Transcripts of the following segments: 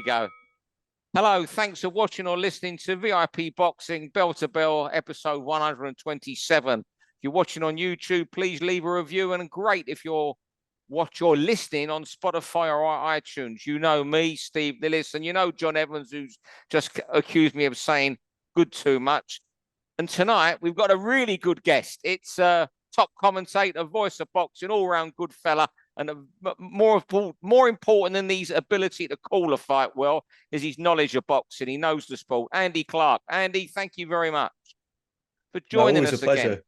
go. Hello, thanks for watching or listening to VIP Boxing Bell to Bell episode 127. If you're watching on YouTube, please leave a review, and great if you're listening on Spotify or iTunes. You know me, Steve Lillis, and you know John Evans, who's just accused me of saying good too much. And tonight we've got a really good guest. It's a top commentator, voice of boxing, all-round good fella. And more important than his ability to call a fight well is his knowledge of boxing. He knows the sport. Andy Clarke. Andy, thank you very much for joining us again.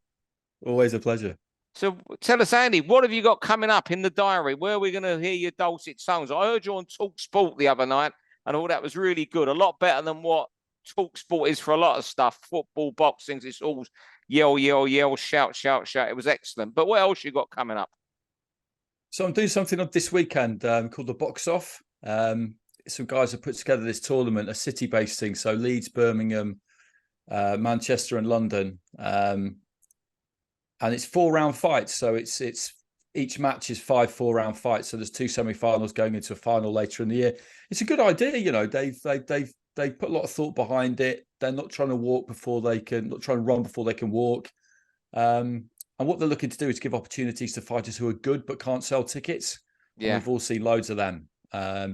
Always a pleasure. So tell us, Andy, what have you got coming up in the diary? Where are we going to hear your dulcet tones? I heard you on Talk Sport the other night, and all that was really good. A lot better than what Talk Sport is for a lot of stuff. Football, boxing, it's all yell, yell, yell, shout, shout, shout. It was excellent. But what else you got coming up? So I'm doing something up this weekend called the Box Off. Some guys have put together this tournament, a city-based thing. So Leeds, Birmingham, Manchester, and London, and it's 4-round fights. So it's each match is 5 4-round fights. So there's 2 semi-finals going into a final later in the year. It's a good idea, you know. They've put a lot of thought behind it. They're not trying to run before they can walk. And what they're looking to do is give opportunities to fighters who are good but can't sell tickets. Yeah, and we've all seen loads of them.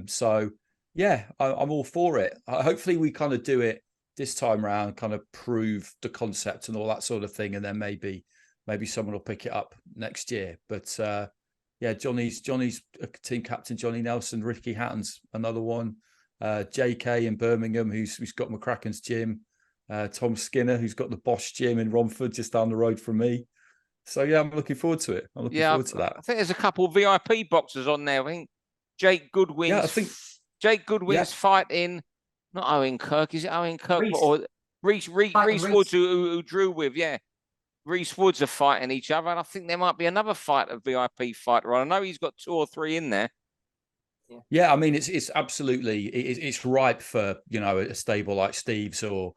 So yeah, I'm all for it. Hopefully, we kind of do it this time around, kind of prove the concept and all that sort of thing, and then maybe someone will pick it up next year. But yeah, Johnny's team captain, Johnny Nelson, Ricky Hatton's another one. JK in Birmingham, who's got McCracken's gym. Tom Skinner, who's got the Bosch gym in Romford, just down the road from me. So yeah, I'm looking forward to it. I'm looking forward to that. I think there's a couple of VIP boxers on there. I think Jake Goodwin's. Yeah, I think Jake Goodwin's fighting. Not Owen Kirk. Is it Owen Kirk or Reese Woods who drew with? Yeah, Reese Woods are fighting each other, and I think there might be another fight, a VIP fighter. I know he's got 2 or 3 in there. Yeah, I mean it's absolutely it's ripe for, you know, a stable like Steve's or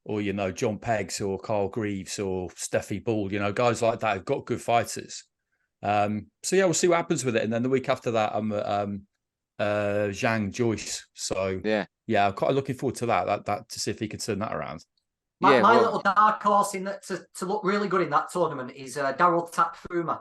you know, John Peggs or Carl Greaves or Steffi Ball, you know, guys like that have got good fighters. So yeah, we'll see what happens with it. And then the week after that, I'm at Zhang Joyce. So yeah, I'm quite looking forward to that to see if he can turn that around. My little dark horse in that to look really good in that tournament is Daryl Tapfuma.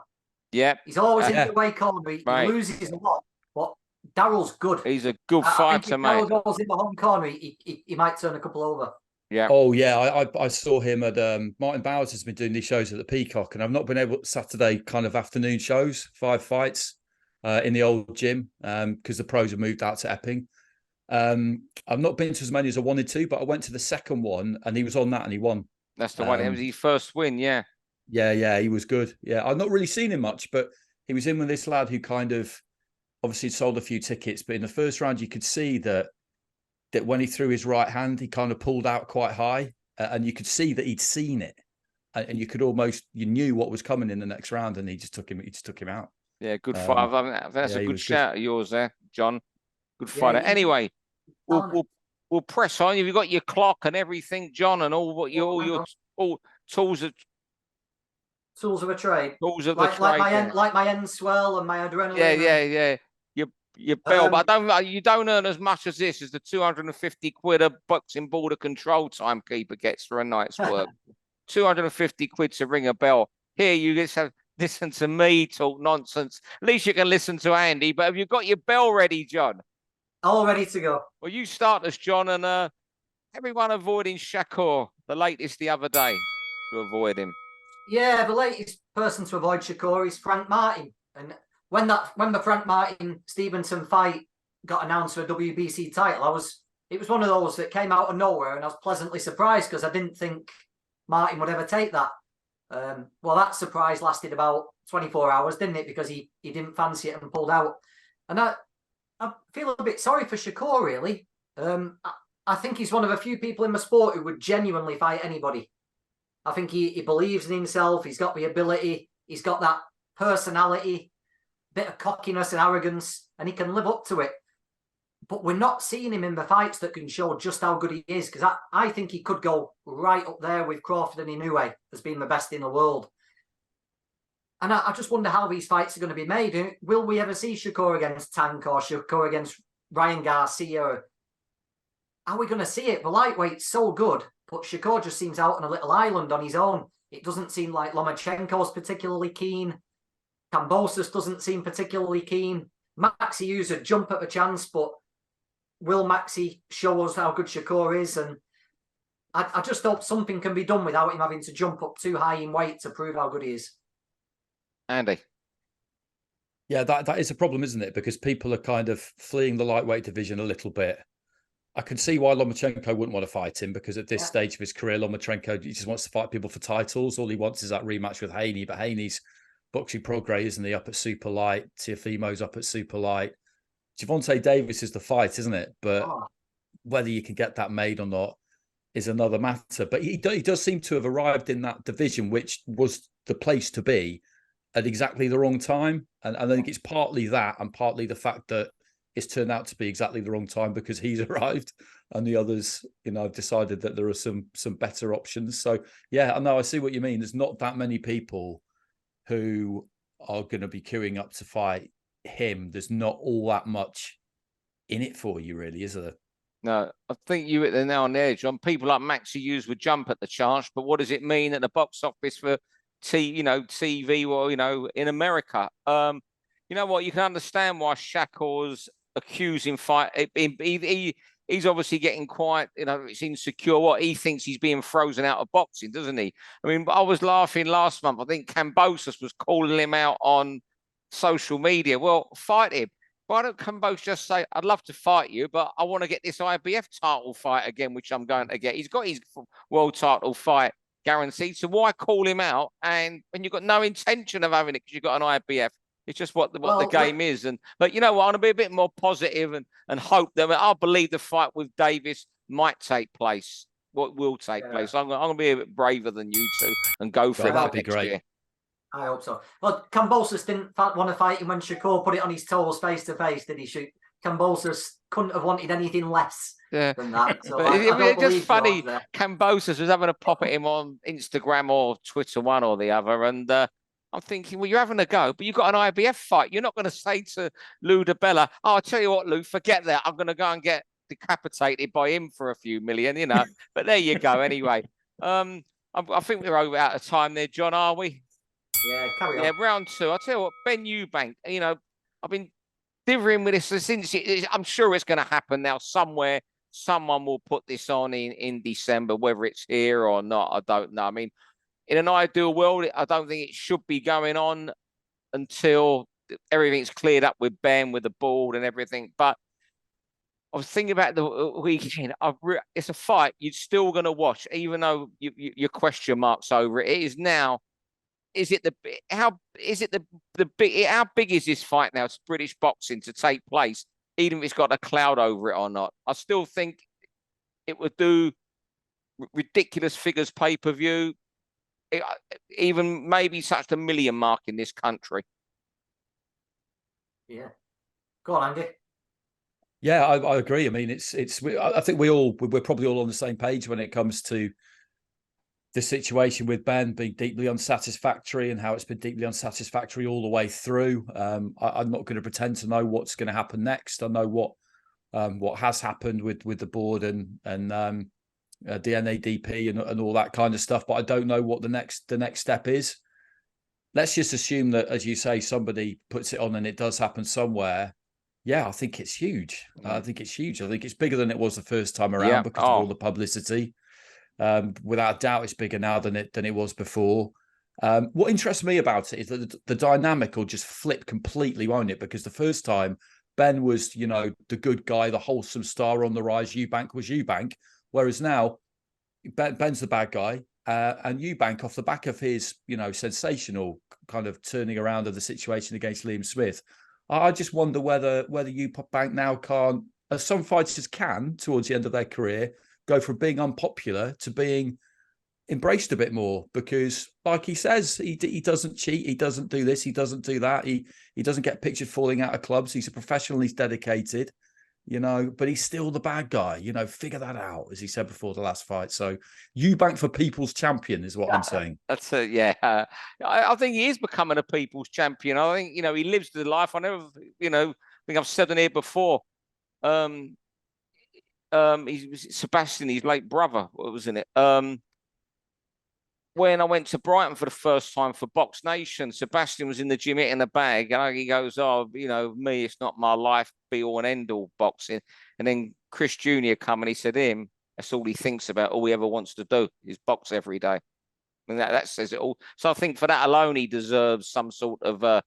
Yeah, he's always in the away corner. He loses a lot, but Daryl's good. He's a good fighter, mate. If Daryl goes in the home corner, he might turn a couple over. Yeah. Oh yeah, I saw him at Martin Bowers has been doing these shows at the Peacock, and I've not been able to Saturday kind of afternoon shows, 5 fights in the old gym because the pros have moved out to Epping. I've not been to as many as I wanted to, but I went to the second one and he was on that and he won. That's the one. It was his first win. Yeah. Yeah, he was good. Yeah, I've not really seen him much, but he was in with this lad who kind of obviously sold a few tickets, but in the first round you could see that when he threw his right hand, he kind of pulled out quite high, and you could see that he'd seen it, and you knew what was coming in the next round, and he just took him out. Yeah, good fight. I mean, that's a good shout of yours there, John. Good fighter. Anyway, we'll press on. You've got your clock and everything, John, and all your tools of a trade. Tools of the trade. Like my end swell and my adrenaline. Yeah. Your bell, but you don't earn as much as this as the 250 quid a boxing border control timekeeper gets for a night's work. 250 quid to ring a bell. Here, you just have listen to me talk nonsense. At least you can listen to Andy. But have you got your bell ready, John? All ready to go. Well, you start us, John, and everyone avoiding Shakur, the latest the other day, to avoid him. Yeah, the latest person to avoid Shakur is Frank Martin, and when the Frank Martin Stevenson fight got announced for a WBC title, it was one of those that came out of nowhere, and I was pleasantly surprised because I didn't think Martin would ever take that. Well, that surprise lasted about 24 hours, didn't it? Because he didn't fancy it and pulled out. And I feel a bit sorry for Shakur, really. I think he's one of a few people in the sport who would genuinely fight anybody. I think he believes in himself. He's got the ability. He's got that personality, bit of cockiness and arrogance, and he can live up to it. But we're not seeing him in the fights that can show just how good he is, because I think he could go right up there with Crawford and Inoue as being the best in the world. And I just wonder how these fights are going to be made. Will we ever see Shakur against Tank or Shakur against Ryan Garcia? are we going to see it? The lightweight's so good, but Shakur just seems out on a little island on his own. It doesn't seem like Lomachenko's particularly keen. Kambosos doesn't seem particularly keen. Maxi used a jump at the chance, but will Maxi show us how good Shakur is? And I just hope something can be done without him having to jump up too high in weight to prove how good he is. Andy. Yeah, that is a problem, isn't it? Because people are kind of fleeing the lightweight division a little bit. I can see why Lomachenko wouldn't want to fight him, because at this stage of his career, Lomachenko, he just wants to fight people for titles. All he wants is that rematch with Haney, but Haney's boxing progrès, isn't he, up at super light? Teofimo's up at super light. Gervonta Davis is the fight, isn't it? But whether you can get that made or not is another matter. But he does seem to have arrived in that division, which was the place to be at exactly the wrong time. And I think it's partly that, and partly the fact that it's turned out to be exactly the wrong time because he's arrived and the others, have decided that there are some better options. So, yeah, I know, I see what you mean. There's not that many people who are going to be queuing up to fight him. There's not all that much in it for you, really, is there? No, I think you hit the nail on the edge. On people like Maxi Hughes would jump at the chance, but what does it mean at the box office for TV or in America? You know what? You can understand why Shakur's accusing fight. He's obviously getting quite, it's insecure. What he thinks he's being frozen out of boxing, doesn't he? I mean, I was laughing last month. I think Kambosos was calling him out on social media. Well, fight him. Why don't Kambosos just say, I'd love to fight you, but I want to get this IBF title fight again, which I'm going to get. He's got his world title fight guaranteed. So why call him out? And when you've got no intention of having it because you've got an IBF. It's just what the game is. But you know what? I'm going to be a bit more positive and hope that I believe the fight with Davis might take place. What will take place. I'm going to be a bit braver than you two and go for it. That'd be great. Year. I hope so. Well, Kambosos didn't want to fight him when Shakur put it on his toes face to face, did he? Kambosos couldn't have wanted anything less than that. So it's just funny. Kambosos was having a pop at him on Instagram or Twitter, one or the other, and I'm thinking, well, you're having a go, but you've got an IBF fight. You're not going to say to Lou DiBella, oh, I'll tell you what, Lou, forget that. I'm going to go and get decapitated by him for a few million, But there you go. Anyway, I think we're out of time there, John, are we? Yeah, carry on. Yeah, round two. I'll tell you what, Benn Eubank, I've been dithering with this since I'm sure it's going to happen now somewhere. Someone will put this on in December, whether it's here or not, I don't know. I mean, in an ideal world, I don't think it should be going on until everything's cleared up with Ben, with the board and everything. But I was thinking about the weekend. It's a fight you're still going to watch, even though your question marks over it. It is now. How big is this fight now? It's British boxing to take place, even if it's got a cloud over it or not. I still think it would do ridiculous figures pay-per-view. Even maybe touch the million mark in this country. Yeah, go on, Andy. Yeah, I agree. I mean, I think we're probably all on the same page when it comes to the situation with Ben being deeply unsatisfactory and how it's been deeply unsatisfactory all the way through. I'm not going to pretend to know what's going to happen next. I know what has happened with the board and DNADP and all that kind of stuff, but I don't know what the next step is. Let's just assume that, as you say, somebody puts it on and it does happen somewhere. Yeah, I think it's huge. I think it's huge. I think it's bigger than it was the first time around because of all the publicity. Without doubt, it's bigger now than it was before. What interests me about it is that the dynamic will just flip completely, won't it? Because the first time Ben was, the good guy, the wholesome star on the rise. Eubank was Eubank. Whereas now, Ben's the bad guy, and Eubank, off the back of his, sensational kind of turning around of the situation against Liam Smith, I just wonder whether Eubank now can't, as some fighters can towards the end of their career, go from being unpopular to being embraced a bit more. Because, like he says, he doesn't cheat, he doesn't do this, he doesn't do that, he doesn't get pictured falling out of clubs. He's a professional, he's dedicated. But he's still the bad guy. Figure that out, as he said before the last fight. So Eubank for people's champion is what I'm saying. That's I think he is becoming a people's champion. I think, he lives the life. I think I've said it here before. he's Sebastian, his late brother, wasn't it? When I went to Brighton for the first time for Box Nation, Sebastian was in the gym hitting the bag, and he goes, "Oh, me, it's not my life, be all and end all boxing." And then Chris Jr. come and he said, "Him, that's all he thinks about. All he ever wants to do is box every day." And that says it all. So I think for that alone, he deserves some sort of,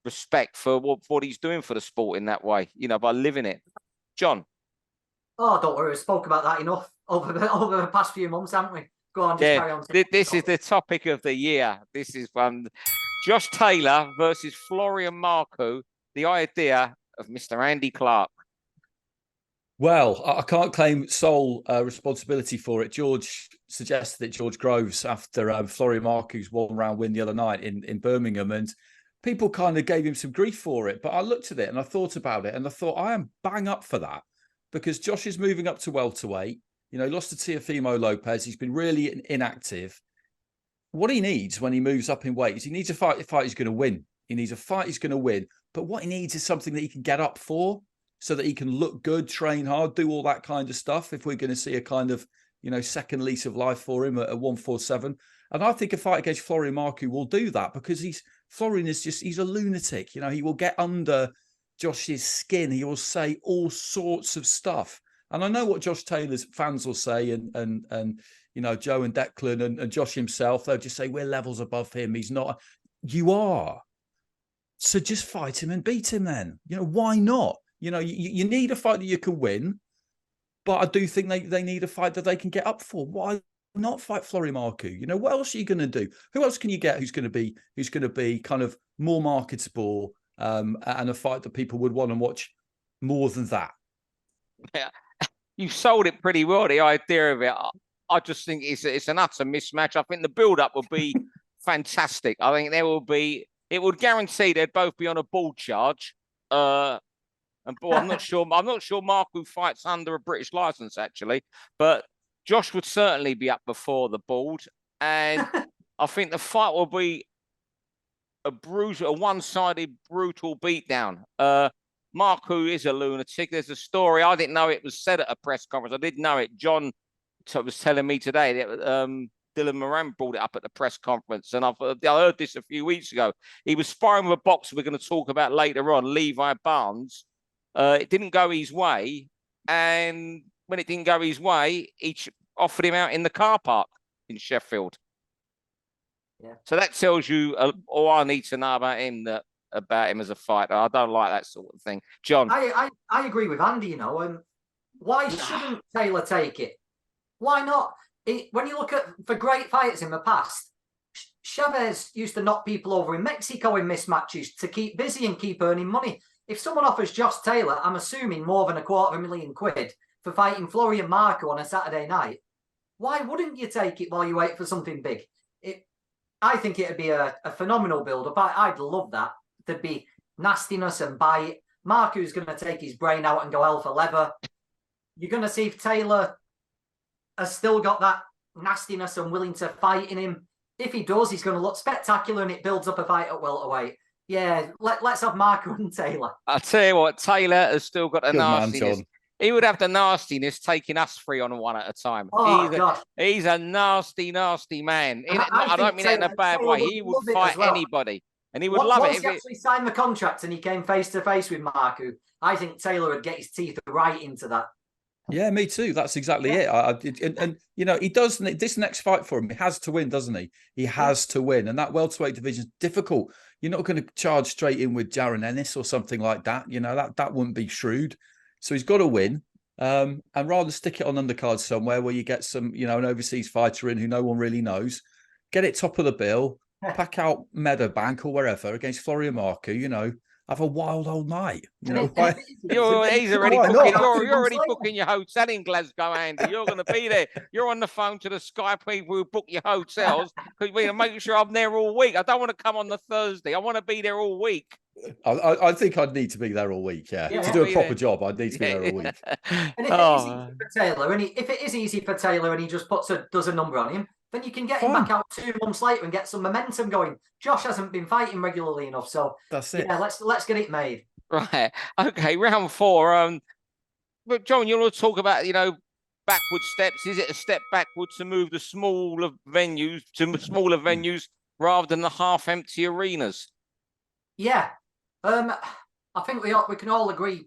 respect for what he's doing for the sport in that way, by living it. John. Oh, don't worry. We spoke about that enough over the past few months, haven't we? Go on, just carry on. This is the topic of the year. This is Josh Taylor versus Florian Marku, the idea of Mr. Andy Clarke. Well, I can't claim sole responsibility for it. George suggested it, George Groves, after Florian Marku's one-round win the other night in Birmingham, and people kind of gave him some grief for it. But I looked at it and I thought about it, and I thought I am bang up for that, because Josh is moving up to welterweight. He lost to Teofimo Lopez. He's been really inactive. What he needs when he moves up in weight is he needs a fight he's going to win. He needs a fight he's going to win. But what he needs is something that he can get up for, so that he can look good, train hard, do all that kind of stuff. If we're going to see a kind of, second lease of life for him at 147. And I think a fight against Florian Marku will do that, because Florian is he's a lunatic. He will get under Josh's skin. He will say all sorts of stuff. And I know what Josh Taylor's fans will say, and Joe and Declan and Josh himself, they'll just say, we're levels above him. He's not. You are. So just fight him and beat him then. Why not? You need a fight that you can win, but I do think they need a fight that they can get up for. Why not fight Florian Marku? What else are you going to do? Who else can you get who's going to be kind of more marketable, and a fight that people would want to watch more than that? Yeah. You sold it pretty well, the idea of it. I just think it's an utter mismatch. I think the build-up will be fantastic. I think it would guarantee they'd both be on a ball charge. I'm not sure Marku fights under a British license, actually, but Josh would certainly be up before the board. And I think the fight will be a one-sided, brutal beatdown. Marku is a lunatic. There's a story. I didn't know it was said at a press conference. I didn't know it. John was telling me today that Dylan Moran brought it up at the press conference. And I heard this a few weeks ago. He was sparring with a boxer we're going to talk about later on, Levi Barnes. It didn't go his way. And when it didn't go his way, he offered him out in the car park in Sheffield. Yeah. So that tells you all I need to know about him as a fighter. I don't like that sort of thing. John. I agree with Andy, why shouldn't Taylor take it? Why not? When you look at for great fighters in the past, Chavez used to knock people over in Mexico in mismatches to keep busy and keep earning money. If someone offers Josh Taylor, I'm assuming more than £250,000 for fighting Florian Marku on a Saturday night, why wouldn't you take it while you wait for something big? I think it'd be a phenomenal build-up. I'd love that. There'd be nastiness and bite. Marku's going to take his brain out and go hell for leather. You're going to see if Taylor has still got that nastiness and willing to fight in him. If he does, he's going to look spectacular, and it builds up a fight at welterweight. Yeah, let's have Marku and Taylor. I'll tell you what, Taylor has still got the nastiness. Man, he would have the nastiness taking us three on one at a time. Oh, he's a nasty, nasty man. I don't mean that in a bad way. He would fight anybody. And he would love it. Once he actually signed the contract and he came face-to-face with Marku, I think Taylor would get his teeth right into that. Yeah, me too. That's exactly it. And he does this next fight for him. He has to win, doesn't he? He has to win. And that welterweight division is difficult. You're not going to charge straight in with Jaron Ennis or something like that. That wouldn't be shrewd. So he's got to win. And rather than stick it on undercard somewhere where you get some, an overseas fighter in who no one really knows, get it top of the bill. Pack out Meadowbank or wherever against Florian Marku, have a wild old night. You're already booking your hotel in Glasgow, Andy. You're going to be there. You're on the phone to the Sky people who book your hotels because we're making sure I'm there all week. I don't want to come on the Thursday. I want to be there all week. I think I'd need to be there all week. Yeah. To do a proper job, I'd need to be there all week. And if it is easy for Taylor, if it is easy for Taylor and he just does a number on him, then you can get him back out 2 months later and get some momentum going. Josh hasn't been fighting regularly enough, so that's it. Yeah, let's get it made. Right. Okay, round 4. But John, you want to talk about, backward steps? Is it a step backward to move the smaller venues rather than the half-empty arenas? Yeah, I think we can all agree.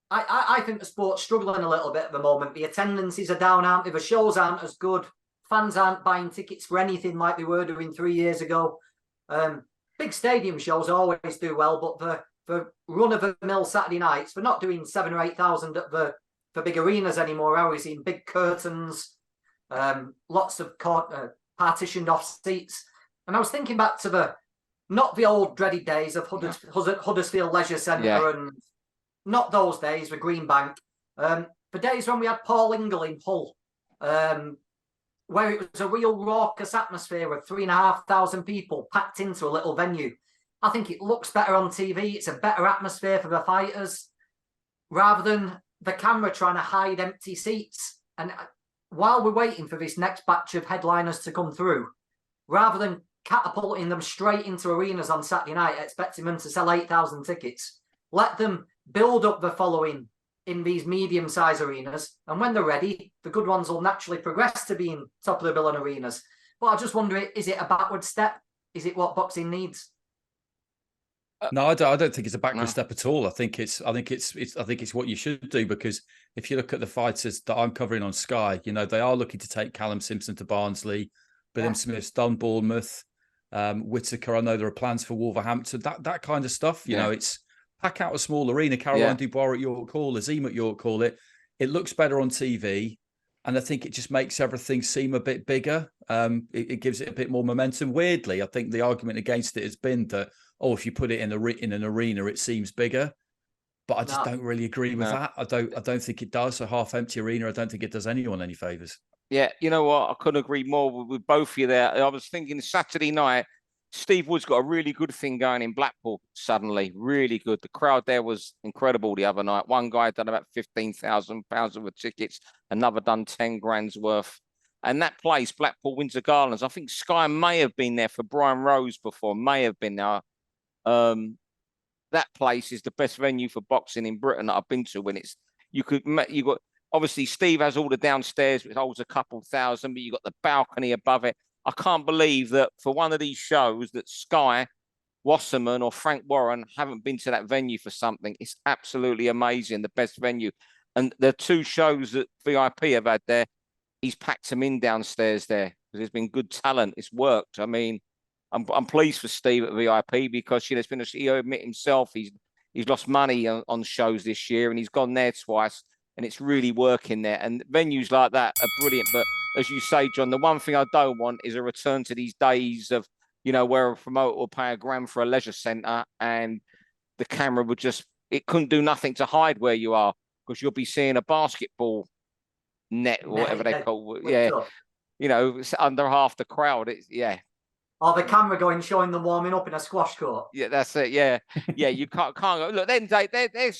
I think the sport's struggling a little bit at the moment. The attendances are down, aren't they? The shows aren't as good. Fans aren't buying tickets for anything like they were doing 3 years ago. Big stadium shows always do well, but the run-of-the-mill Saturday nights, we're not doing 7,000 or 8,000 at the big arenas anymore. Are we seeing big curtains, lots of partitioned off seats? And I was thinking back to not the old dreaded days of Huddersfield Leisure Centre and not those days with Greenbank. The days when we had Paul Ingle in Hull, where it was a real raucous atmosphere of 3,500 people packed into a little venue. I think it looks better on TV. It's a better atmosphere for the fighters, rather than the camera trying to hide empty seats. And while we're waiting for this next batch of headliners to come through, rather than catapulting them straight into arenas on Saturday night, expecting them to sell 8,000 tickets, let them build up the following in these medium-sized arenas, and when they're ready, the good ones will naturally progress to being top of the bill in arenas. But I just wonder, is it a backward step? Is it what boxing needs? No, I don't think it's a backward step at all. I think it's what you should do, because if you look at the fighters that I'm covering on Sky, they are looking to take Callum Simpson to Barnsley, Bilham Smith's done Bournemouth, Whittaker. I know there are plans for Wolverhampton. That kind of stuff. It's pack out a small arena. Caroline Dubois at York Hall, Azim at York Hall. It looks better on TV, and I think it just makes everything seem a bit bigger. It gives it a bit more momentum. Weirdly, I think the argument against it has been that, if you put it in an arena, it seems bigger. But I just don't really agree with that. I don't think it does. A half-empty arena, I don't think it does anyone any favours. Yeah, you know what? I couldn't agree more with both of you there. I was thinking Saturday night, Steve Wood's got a really good thing going in Blackpool suddenly. Really good. The crowd there was incredible the other night. One guy done about £15,000 worth of tickets, another done 10 grand's worth. And that place, Blackpool Windsor Gardens, I think Sky may have been there for Brian Rose before, may have been there. That place is the best venue for boxing in Britain that I've been to. When you got, obviously Steve has all the downstairs, which holds a couple thousand, but you got the balcony above it. I can't believe that for one of these shows that Sky, Wasserman or Frank Warren haven't been to that venue for something. It's absolutely amazing, the best venue. And the two shows that VIP have had there, he's packed them in downstairs there because there's been good talent. It's worked. I mean, I'm pleased for Steve at VIP because there's been he'll admit himself he's lost money on shows this year, and he's gone there twice, and it's really working there. And venues like that are brilliant. But as you say, John, the one thing I don't want is a return to these days of, where a promoter will pay £1,000 for a leisure centre and the camera would it couldn't do nothing to hide where you are, because you'll be seeing a basketball net or whatever they call it. Yeah. It's under half the crowd. Or the camera showing them warming up in a squash court. Yeah, that's it. Yeah. Yeah, you can't go. Look, then they're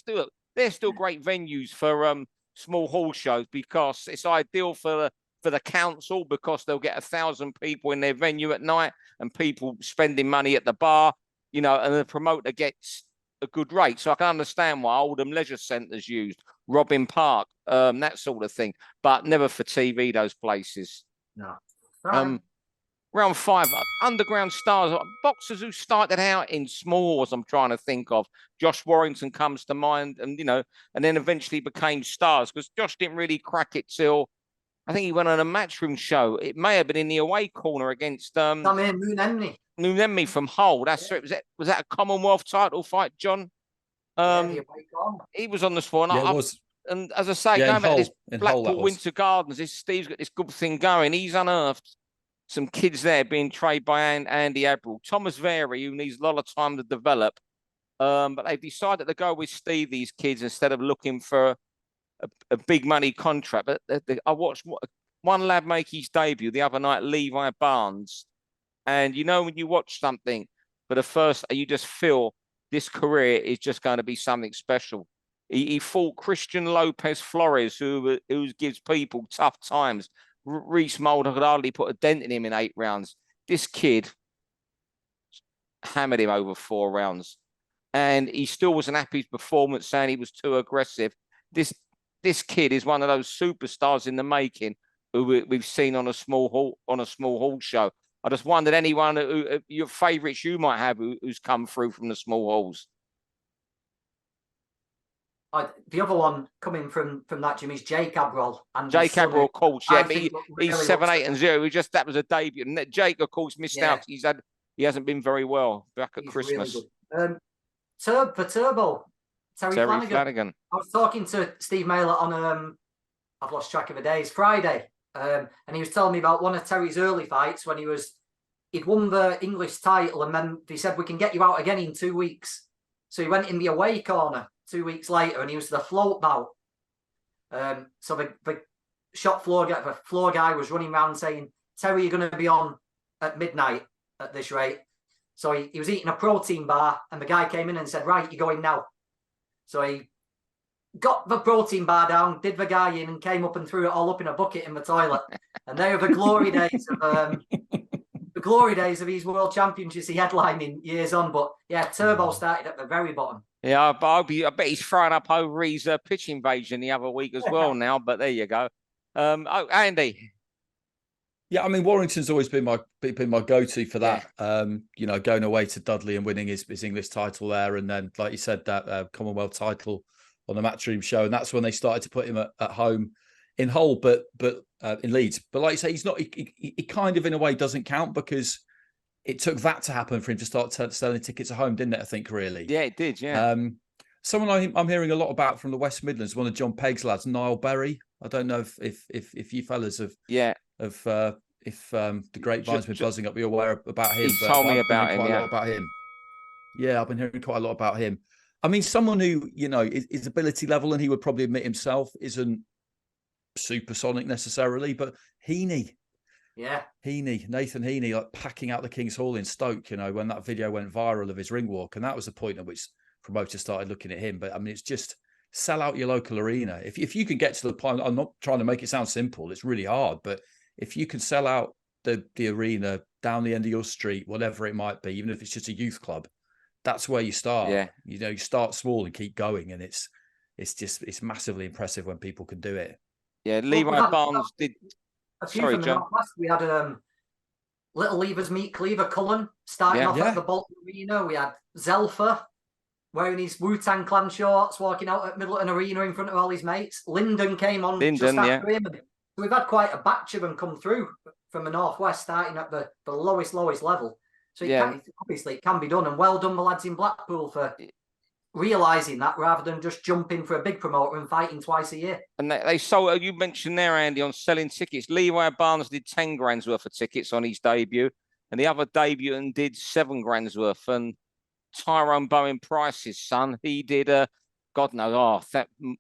still great venues for small hall shows, because it's ideal for the council, because they'll get 1,000 people in their venue at night and people spending money at the bar, and the promoter gets a good rate. So I can understand why Oldham Leisure Centre's used, Robin Park, that sort of thing, but never for TV, those places. No. Round 5, underground stars, boxers who started out in smalls, I'm trying to think of. Josh Warrington comes to mind, and then eventually became stars, because Josh didn't really crack it till, I think he went on a Matchroom show. It may have been in the away corner against Moon from Hull. That's it. Was that a Commonwealth title fight, John? He was on the spot. Yeah, it was. And as I say, going back to this Blackpool Winter Gardens, Steve's got this good thing going. He's unearthed some kids there being trained by Andy Abril. Thomas Very, who needs a lot of time to develop. But they've decided to go with Steve, these kids, instead of looking for a big money contract. But I watched one lad make his debut the other night, Levi Barnes. And when you watch something for the first, you just feel this career is just going to be something special. He fought Christian Lopez Flores, who gives people tough times. Reese Mulder could hardly put a dent in him in 8 rounds. This kid hammered him over 4 rounds. And he still wasn't happy with his performance, saying he was too aggressive. This this kid is one of those superstars in the making who we've seen on a small hall show. I just wondered anyone who your favourites you might have who's come through from the small halls. The other one coming from that, Jim, is Jake Abrol. And Jake Abrol, of course, yeah. He's really 7-8-0. That was a debut. And Jake, of course, missed out. He hasn't been very well back at Christmas. Really for Turbo, Terry Flanagan. I was talking to Steve Mailer on I've lost track of the days, Friday. And he was telling me about one of Terry's early fights when he'd won the English title, and then they said, we can get you out again in 2 weeks. So he went in the away corner 2 weeks later, and he was the float bout. So the shop floor guy was running around saying, Terry, you're going to be on at midnight at this rate. So he was eating a protein bar, and the guy came in and said, right, you're going now. So he got the protein bar down, did the guy in, and came up and threw it all up in a bucket in the toilet. And they were the glory days of his world championships he headlining years on. But yeah, Turbo started at the very bottom. Yeah, I bet he's thrown up over his pitch invasion the other week as well now. But there you go. Andy. Yeah, I mean, Warrington's always been my go-to for that. Yeah. Going away to Dudley and winning his English title there, and then, like you said, that Commonwealth title on the Matchroom show, and that's when they started to put him at home in Hull, but in Leeds. But like you say, he's not. He kind of in a way doesn't count because it took that to happen for him to start selling tickets at home, didn't it? I think really. Yeah, it did. Yeah. Someone I'm hearing a lot about from the West Midlands, one of John Pegg's lads, Niall Berry. I don't know if you fellas have. Yeah. If the grapevine's been buzzing up, you're aware about him. He told me about him. Yeah. About him. Yeah, I've been hearing quite a lot about him. I mean, someone who, his ability level, and he would probably admit himself, isn't supersonic necessarily, but Heaney. Yeah. Nathan Heaney, like packing out the King's Hall in Stoke, when that video went viral of his ring walk. And that was the point at which promoters started looking at him. But I mean, it's just sell out your local arena. If you can get to the point, I'm not trying to make it sound simple, it's really hard, but if you can sell out the arena down the end of your street, whatever it might be, even if it's just a youth club, that's where you start. Yeah. You start small and keep going, and it's massively impressive when people can do it. Yeah, Levi Barnes did. Sorry, John. We had Little Levers meet Cleaver Cullen starting off at the Bolton Arena. We had Zelfa wearing his Wu-Tang Clan shorts, walking out at Middleton Arena in front of all his mates. Linden came on just after him. We've had quite a batch of them come through from the Northwest, starting at the lowest level. So obviously it can be done, and well done the lads in Blackpool for realising that rather than just jumping for a big promoter and fighting twice a year. And they sold, you mentioned there, Andy, on selling tickets. Levi Barnes did 10 grand's worth of tickets on his debut, and the other debutant did 7 grand's worth. And Tyrone Bowen Price's son, he did God knows,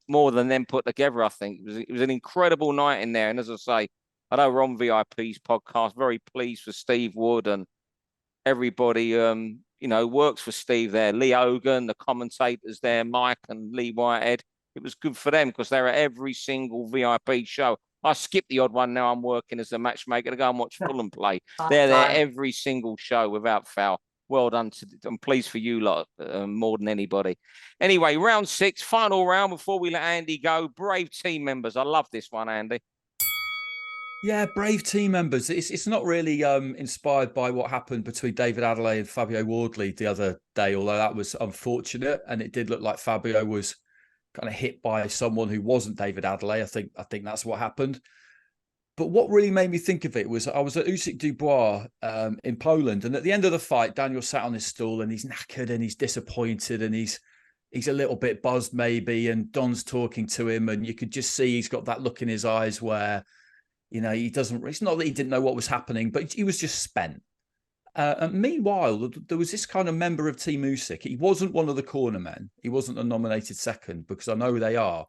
more than them put together, I think. It was an incredible night in there. And as I say, I know we're on VIP's podcast, very pleased for Steve Wood and everybody, works for Steve there. Lee Hogan, the commentators there, Mike and Lee Whitehead. It was good for them because they're at every single VIP show. I skip the odd one now. I'm working as a matchmaker to go and watch Fulham play. They're there every single show without foul. Well done. I'm pleased for you lot more than anybody. Anyway, round 6, final round before we let Andy go. Brave team members. I love this one, Andy. Yeah, brave team members. It's not really inspired by what happened between David Adelaide and Fabio Wardley the other day, although that was unfortunate. And it did look like Fabio was kind of hit by someone who wasn't David Adelaide. I think that's what happened. But what really made me think of it was I was at Usyk Dubois in Poland, and at the end of the fight, Daniel sat on his stool and he's knackered and he's disappointed and he's a little bit buzzed maybe, and Don's talking to him, and you could just see he's got that look in his eyes where, he doesn't. It's not that he didn't know what was happening, but he was just spent. And meanwhile, there was this kind of member of Team Usyk. He wasn't one of the cornermen. He wasn't a nominated second because I know who they are.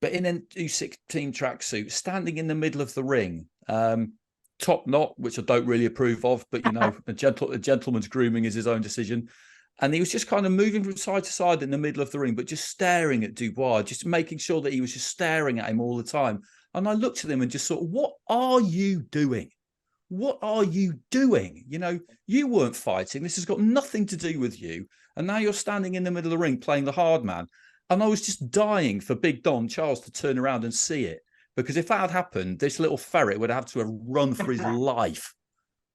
But in an Usyk team tracksuit, standing in the middle of the ring, top knot, which I don't really approve of, but a gentleman's grooming is his own decision. And he was just kind of moving from side to side in the middle of the ring, but just staring at Dubois, just making sure that he was just staring at him all the time. And I looked at him and just thought, what are you doing? What are you doing? You weren't fighting. This has got nothing to do with you. And now you're standing in the middle of the ring playing the hard man. And I was just dying for Big Don Charles to turn around and see it. Because if that had happened, this little ferret would have to have run for his life.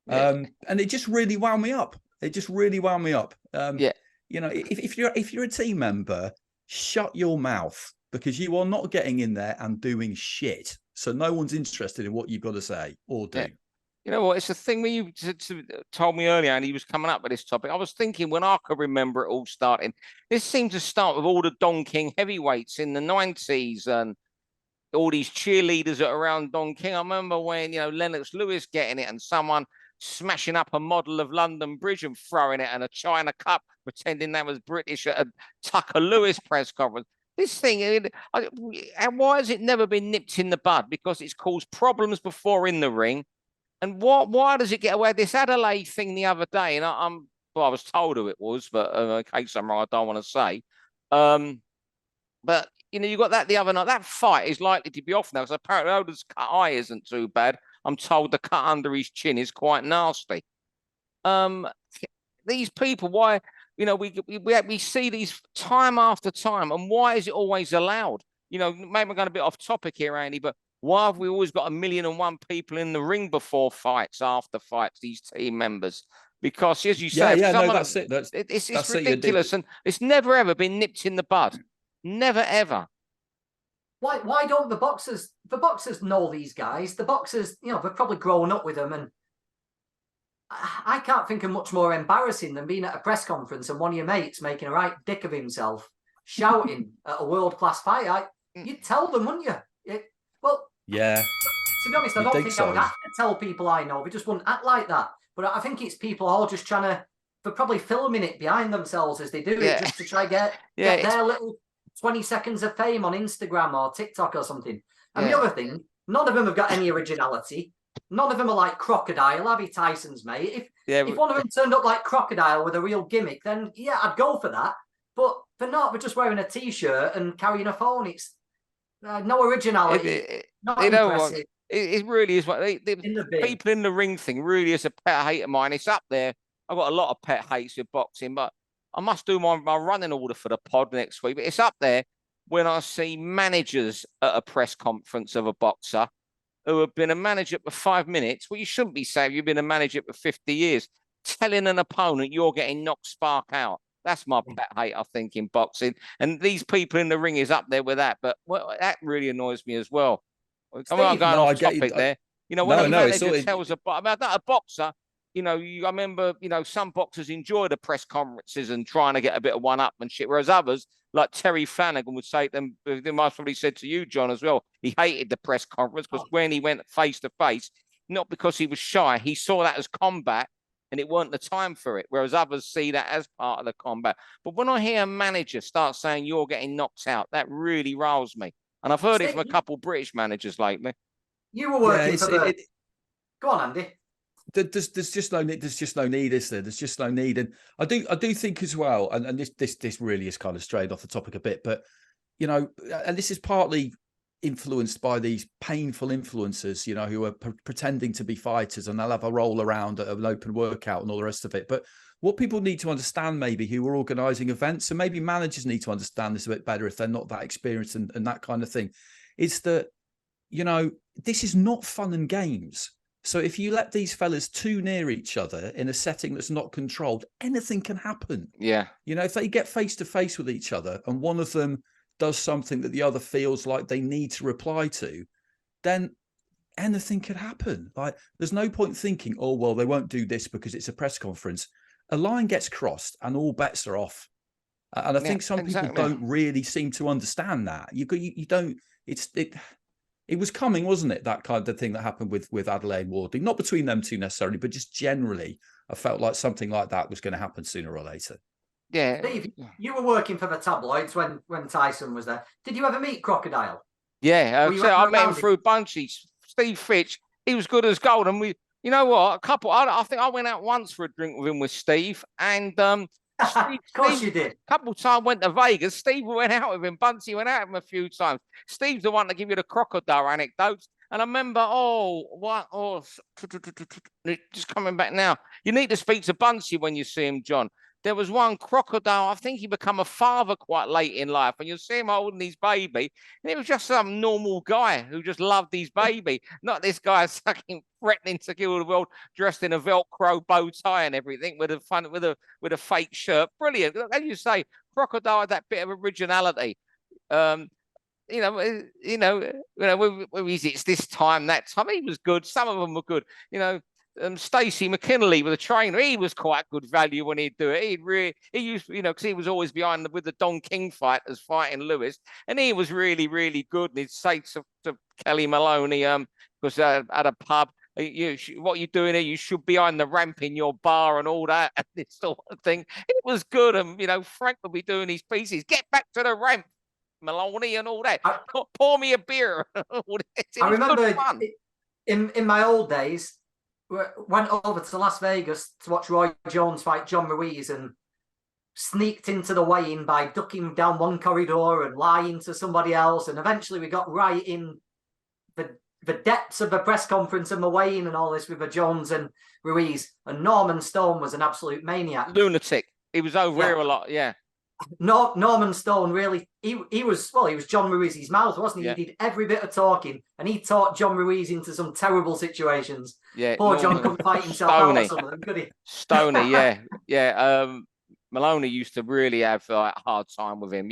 Yeah. And it just really wound me up. It just really wound me up. Yeah. You know, if you're a team member, shut your mouth, because you are not getting in there and doing shit. So no one's interested in what you've got to say or do. Yeah. You know what? It's the thing when you told me earlier, and he was coming up with this topic. I was thinking when I could remember it all starting. This seemed to start with all the Don King heavyweights in the 90s and all these cheerleaders that are around Don King. I remember when, Lennox Lewis getting it and someone smashing up a model of London Bridge and throwing it and a China Cup, pretending that was British at a Tucker Lewis press conference. This thing, and why has it never been nipped in the bud? Because it's caused problems before in the ring. And why does it get away? This Adelaide thing the other day, and I was told who it was, but in case I'm wrong, I don't want to say. But you got that the other night. That fight is likely to be off now because apparently Oda's cut eye isn't too bad. I'm told the cut under his chin is quite nasty. These people, why? We see these time after time, and why is it always allowed? Maybe I'm going a bit off topic here, Andy, but why have we always got 1,000,001 people in the ring before fights, after fights, these team members? Because, as you say, that's it. It's ridiculous, and it's never ever been nipped in the bud. Never ever. Why don't the boxers know these guys? The boxers, they've probably grown up with them, and I can't think of much more embarrassing than being at a press conference and one of your mates making a right dick of himself, shouting at a world-class fight. You'd tell them, wouldn't you? Yeah. To be honest, I don't think I would have to tell people I know. We just wouldn't act like that. But I think it's people all just they're probably filming it behind themselves as they do it, just to try get their little 20 seconds of fame on Instagram or TikTok or something. And the other thing, none of them have got any originality. None of them are like Crocodile, Abby Tyson's mate. If one of them turned up like Crocodile with a real gimmick, then yeah, I'd go for that. But they're not. They're just wearing a t-shirt and carrying a phone. It's no originality. Not impressive. It really is. The people in the ring thing really is a pet hate of mine. It's up there. I've got a lot of pet hates with boxing, but I must do my running order for the pod next week. But it's up there when I see managers at a press conference of a boxer who have been a manager for 5 minutes. Well, you shouldn't be saying you've been a manager for 50 years, telling an opponent you're getting knocked spark out. That's my pet hate, I think, in boxing. And these people in the ring is up there with that. But that really annoys me as well. I'm going off topic there. When a manager tells a boxer, I remember, some boxers enjoy the press conferences and trying to get a bit of one-upmanship, whereas others, like Terry Flanagan, would say to them, they must probably said to you, John, as well, he hated the press conference because when he went face-to-face, not because he was shy, he saw that as combat and it weren't the time for it, whereas others see that as part of the combat. But when I hear a manager start saying you're getting knocked out, that really riles me. And I've heard it from a couple British managers lately. You were working for the... Go on, Andy. There's just no need. There's just no need, is there? There's just no need, and I do think as well. And this really is kind of strayed off the topic a bit, but and this is partly influenced by these painful influencers, who are pretending to be fighters, and they'll have a roll around at an open workout and all the rest of it. But what people need to understand, maybe who are organising events, and maybe managers need to understand this a bit better if they're not that experienced and that kind of thing, is that this is not fun and games. So if you let these fellas too near each other in a setting that's not controlled, anything can happen. Yeah. If they get face to face with each other and one of them does something that the other feels like they need to reply to, then anything could happen. Like, there's no point thinking, oh, well, they won't do this because it's a press conference. A line gets crossed and all bets are off. And I think some people don't really seem to understand that. You don't, it was coming, wasn't it? That kind of thing that happened with Adelaide and Wardley, not between them two necessarily, but just generally, I felt like something like that was going to happen sooner or later. Yeah. Steve, you were working for the tabloids when Tyson was there. Did you ever meet Crocodile? Yeah, I met him through Bunchy. Steve Fitch, he was good as gold. And you know what? I think I went out once for a drink with him with Steve. And of course you did. A couple of times went to Vegas. Steve went out with him. Bunchy went out with him a few times. Steve's the one to give you the crocodile anecdotes. And I remember, just coming back now. You need to speak to Bunchy when you see him, John. there was one Crocodile. I think he became a father quite late in life, and you'll see him holding his baby, and it was just some normal guy who just loved his baby, not this guy threatening to kill the world, dressed in a Velcro bow tie and everything with a fake shirt. Brilliant, as you say, Crocodile had that bit of originality. It's this time, that time. He was good. Some of them were good. Stacey McKinley with a trainer, he was quite good value when he'd do it. He used, because he was always behind with the Don King fighters fighting Lewis, and he was really, really good. And he'd say to Kelly Maloney, because at a pub, what you're doing here, you should be behind the ramp in your bar and all that, and this sort of thing. It was good. And, Frank would be doing his pieces. Get back to the ramp, Maloney, and all that. Pour me a beer. I remember in my old days, went over to Las Vegas to watch Roy Jones fight John Ruiz and sneaked into the weigh-in by ducking down one corridor and lying to somebody else. And eventually we got right in the depths of the press conference and the weigh-in and all this with the Jones and Ruiz. And Norman Stone was an absolute maniac. Lunatic. He was over here a lot, yeah. Norman Stone really, he was John Ruiz's mouth, wasn't he? Yeah. He did every bit of talking, and he taught John Ruiz into some terrible situations. Yeah, poor John couldn't fight himself out of some of them, could he? Stoney, yeah. Maloney used to really have a hard time with him,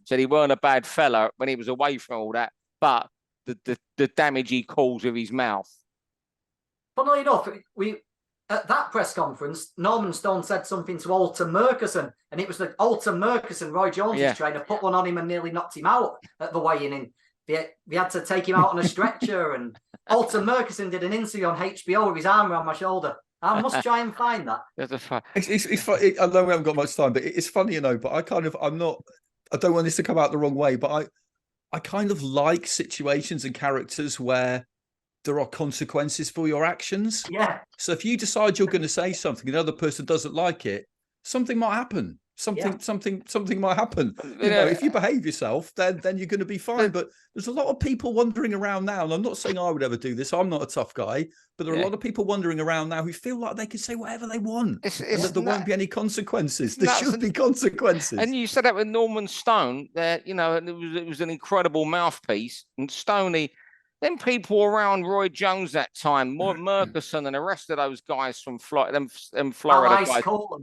said he weren't a bad fella when he was away from all that, but the damage he caused with his mouth. Funnily enough, at that press conference, Norman Stone said something to Alton Murkison, and it was the Alton Murkison, Roy Jones' trainer, put one on him and nearly knocked him out at the weigh-in. They had to take him out on a stretcher, and Alton Murkison did an interview on HBO with his arm around my shoulder. I must try and find that. It's funny. I know we haven't got much time, but it's funny, but I don't want this to come out the wrong way, but I kind of like situations and characters where there are consequences for your actions. Yeah. So if you decide you're going to say something and the other person doesn't like it, something might happen. Something might happen. If you behave yourself, then you're going to be fine. But there's a lot of people wandering around now, and I'm not saying I would ever do this. I'm not a tough guy, but there are a lot of people wandering around now who feel like they can say whatever they want, and that there won't be any consequences. There should be consequences. And you said that with Norman Stone, that it was an incredible mouthpiece, and Stoney. Then people around Roy Jones that time, Murkison and the rest of those guys from Florida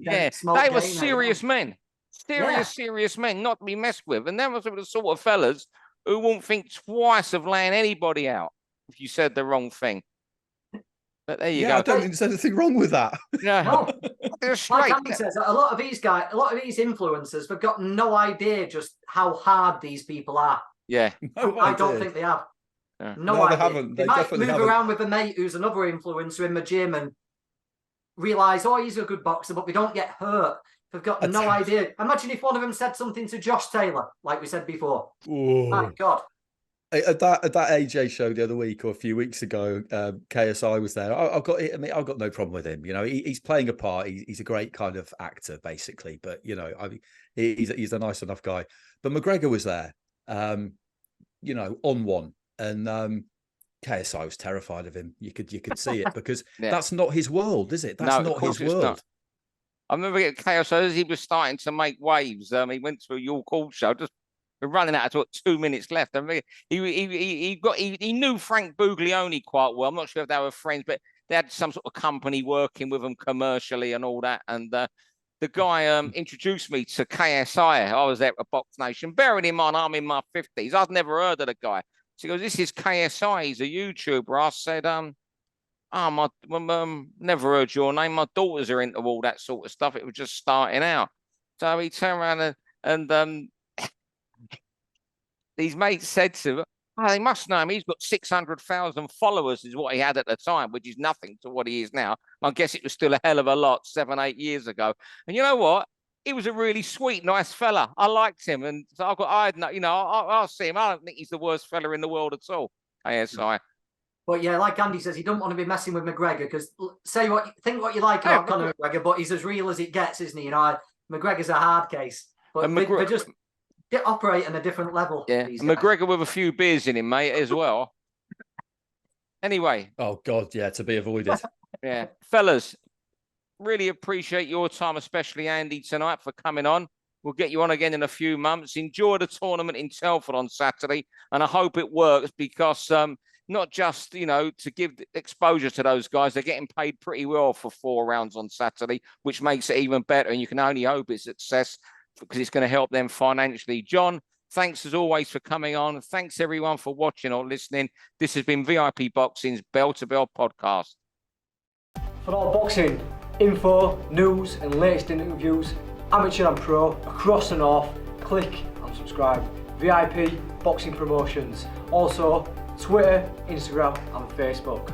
guys. They were serious men. Serious men, not to be messed with. And them were the sort of fellas who won't think twice of laying anybody out if you said the wrong thing. But there you go. I don't think there's anything wrong with that. No. Like Andy says, a lot of these influencers have got no idea just how hard these people are. Yeah. I don't think they have. Yeah. No, they haven't. They might move around with a mate who's another influencer in the gym and realise, he's a good boxer, but we don't get hurt. They've got no idea. Imagine if one of them said something to Josh Taylor, like we said before. Ooh. My God. At that AJ show the other week or a few weeks ago, KSI was there. I've got no problem with him. He's playing a part. He's a great kind of actor, basically. But he's a nice enough guy. But McGregor was there, on one. And KSI was terrified of him. You could see it because that's not his world, is it? That's not his world. Not. I remember getting KSI as he was starting to make waves. He went to a York Hall show. We're running out of 2 minutes left. I mean, he knew Frank Buglioni quite well. I'm not sure if they were friends, but they had some sort of company working with them commercially and all that. And the guy introduced me to KSI. I was there at Box Nation. Bearing in mind, I'm in my 50s. I'd never heard of the guy. So he goes, "This is KSI. He's a YouTuber." I said, never heard your name. My daughters are into all that sort of stuff. It was just starting out." So he turned around and these mates said to him, "They must know him. He's got 600,000 followers is what he had at the time, which is nothing to what he is now. I guess it was still a hell of a lot 7-8 years ago. And you know what? He was a really sweet, nice fella. I liked him. And so I'll see him. I don't think he's the worst fella in the world at all. ASI. But yeah, like Andy says, you don't want to be messing with McGregor because think what you like about Conor McGregor, but he's as real as it gets, isn't he? McGregor's a hard case. But they just operate on a different level. Yeah, McGregor with a few beers in him, mate, as well. Anyway. Oh, God, yeah, to be avoided. Yeah. Fellas, really appreciate your time, especially Andy, tonight for coming on. We'll get you on again in a few months. Enjoy the tournament in Telford on Saturday, and I hope it works because not just, to give exposure to those guys, they're getting paid pretty well for 4 rounds on Saturday, which makes it even better, and you can only hope it's success because it's going to help them financially. John, thanks as always for coming on. Thanks everyone for watching or listening. This has been VIP Boxing's Bell to Bell podcast. For all boxing info, news and latest interviews, amateur and pro, across the north, click and subscribe. VIP Boxing Promotions. Also, Twitter, Instagram and Facebook.